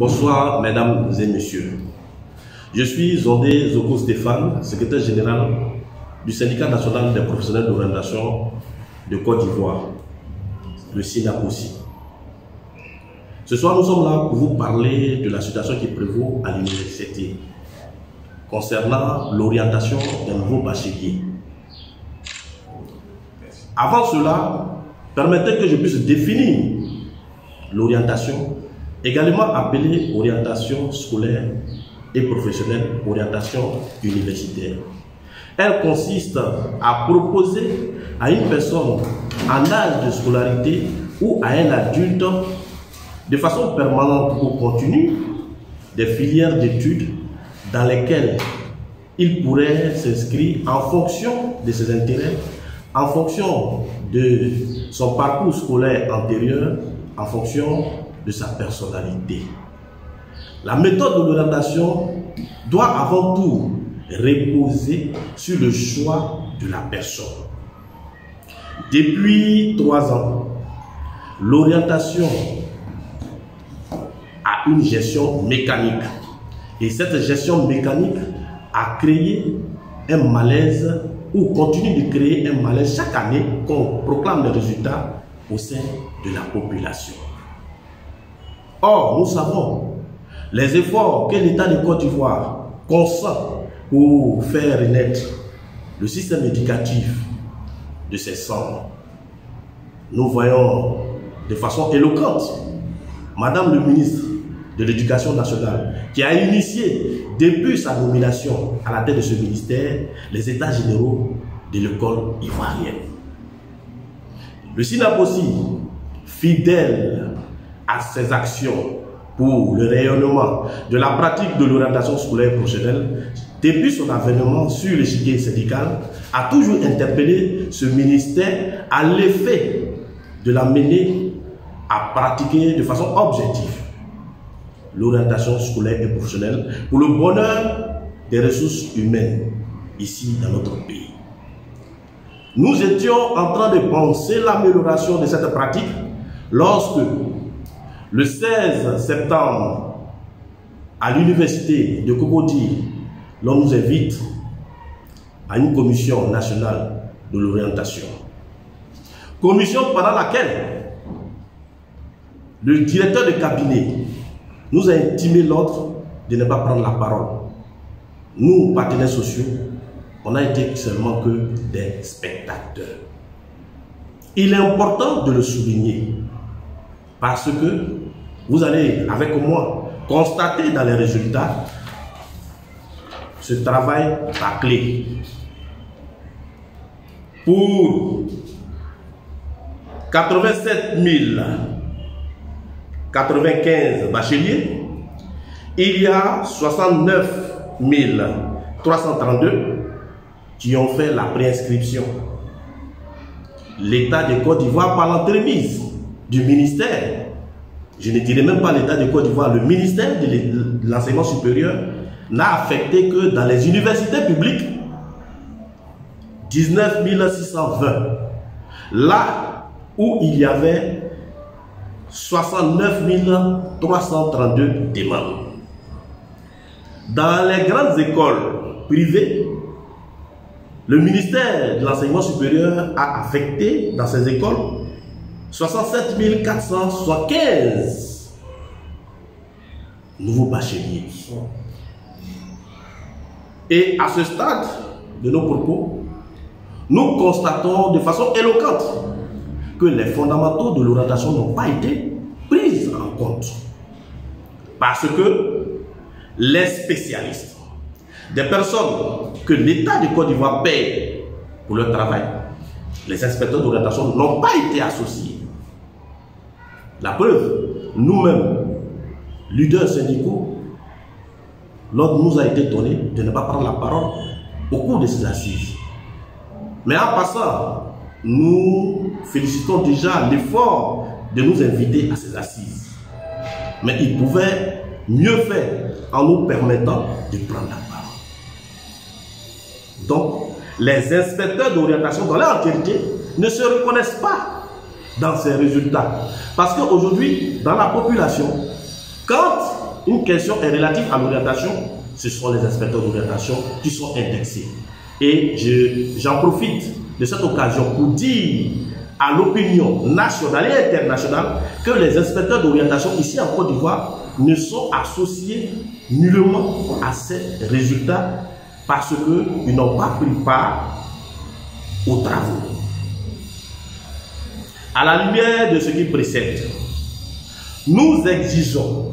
Bonsoir, mesdames et messieurs. Je suis Zondé Zoko Stéphane, secrétaire général du syndicat national des professionnels d'orientation de Côte d'Ivoire, le SYNAPOSI. Ce soir, nous sommes là pour vous parler de la situation qui prévaut à l'université concernant l'orientation des nouveaux bacheliers. Avant cela, permettez que je puisse définir l'orientation, également appelée orientation scolaire et professionnelle, orientation universitaire. Elle consiste à proposer à une personne en âge de scolarité ou à un adulte de façon permanente ou continue des filières d'études dans lesquelles il pourrait s'inscrire en fonction de ses intérêts, en fonction de son parcours scolaire antérieur, en fonction de sa personnalité. La méthode de l'orientation doit avant tout reposer sur le choix de la personne. Depuis 3 ans, l'orientation a une gestion mécanique. Et cette gestion mécanique a créé un malaise ou continue de créer un malaise chaque année qu'on proclame les résultats au sein de la population. Or, nous savons les efforts que l'État de Côte d'Ivoire consent pour faire renaître le système éducatif de ses cendres. Nous voyons de façon éloquente Madame le ministre de l'Éducation nationale qui a initié depuis sa nomination à la tête de ce ministère les états généraux de l'école ivoirienne. Le SYNAPOSI, fidèle à ses actions pour le rayonnement de la pratique de l'orientation scolaire professionnelle, depuis son avènement sur l'échiquier syndical, a toujours interpellé ce ministère à l'effet de l'amener à pratiquer de façon objective l'orientation scolaire et professionnelle pour le bonheur des ressources humaines ici dans notre pays. Nous étions en train de penser l'amélioration de cette pratique lorsque le 16 septembre à l'université de Cocody, l'on nous invite à une commission nationale de l'orientation. Commission pendant laquelle le directeur de cabinet nous a intimé l'ordre de ne pas prendre la parole. Nous, partenaires sociaux, on a été seulement que des spectateurs. Il est important de le souligner parce que vous allez, avec moi, constater dans les résultats ce travail bâclé. Pour 87 095 bacheliers, il y a 69 332 qui ont fait la préinscription. L'État de Côte d'Ivoire, par l'entremise du ministère, je ne dirais même pas l'État de Côte d'Ivoire, le ministère de l'enseignement supérieur n'a affecté que dans les universités publiques 19 620. Là où il y avait 69 332 demandes. Dans les grandes écoles privées, le ministère de l'enseignement supérieur a affecté dans ces écoles 67 475 nouveaux bacheliers. Et à ce stade de nos propos, nous constatons de façon éloquente que les fondamentaux de l'orientation n'ont pas été pris en compte. Parce que les spécialistes, des personnes que l'État de Côte d'Ivoire paye pour leur travail, les inspecteurs d'orientation n'ont pas été associés. La preuve, nous-mêmes, leaders syndicaux, l'ordre nous a été donné de ne pas prendre la parole au cours de ces assises. Mais en passant, nous félicitons déjà l'effort de nous inviter à ces assises. Mais ils pouvaient mieux faire en nous permettant de prendre la parole. Donc, les inspecteurs d'orientation dans leur entièreté ne se reconnaissent pas dans ces résultats. Parce qu'aujourd'hui, dans la population, quand une question est relative à l'orientation, ce sont les inspecteurs d'orientation qui sont indexés. Et j'en profite de cette occasion pour dire à l'opinion nationale et internationale que les inspecteurs d'orientation ici en Côte d'Ivoire ne sont associés nullement à ces résultats parce qu'ils n'ont pas pris part aux travaux. À la lumière de ce qui précède, nous exigeons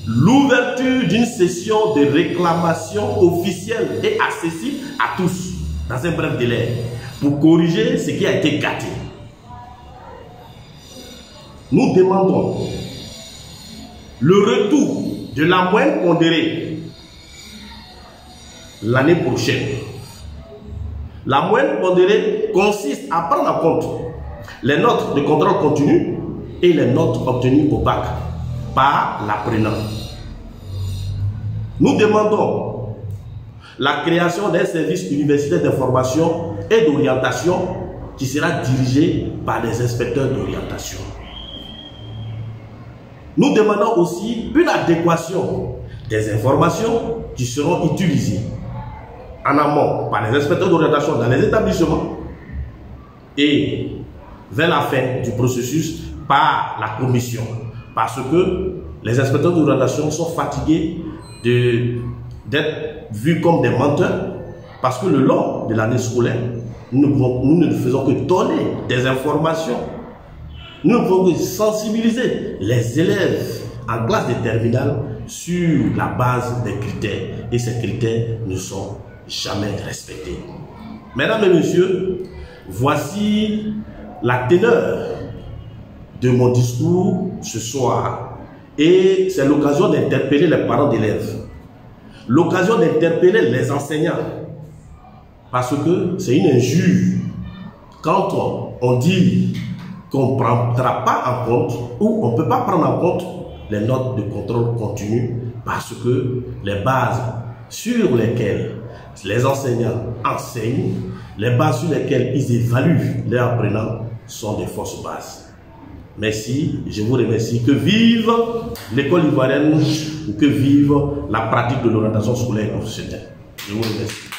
l'ouverture d'une session de réclamation officielle et accessible à tous dans un bref délai pour corriger ce qui a été gâté. Nous demandons le retour de la moyenne pondérée l'année prochaine. La moyenne pondérée consiste à prendre en compte les notes de contrôle continu et les notes obtenues au bac par l'apprenant. Nous demandons la création d'un service universitaire d'information et d'orientation qui sera dirigé par des inspecteurs d'orientation. Nous demandons aussi une adéquation des informations qui seront utilisées en amont par les inspecteurs d'orientation dans les établissements et vers la fin du processus par la commission. Parce que les inspecteurs d'orientation sont fatigués d'être vus comme des menteurs. Parce que le long de l'année scolaire, nous ne faisons que donner des informations. Nous pouvons sensibiliser les élèves en classe de terminale sur la base des critères. Et ces critères ne sont jamais respectés. Mesdames et messieurs, voici la teneur de mon discours ce soir. Et c'est l'occasion d'interpeller les parents d'élèves. L'occasion d'interpeller les enseignants. Parce que c'est une injure quand on dit qu'on ne prendra pas en compte ou on ne peut pas prendre en compte les notes de contrôle continu parce que les bases sur lesquelles les enseignants enseignent, les bases sur lesquelles ils évaluent les apprenants sont des fausses bases. Merci, je vous remercie. Que vive l'école ivoirienne ou que vive la pratique de l'orientation scolaire professionnelle. Je vous remercie.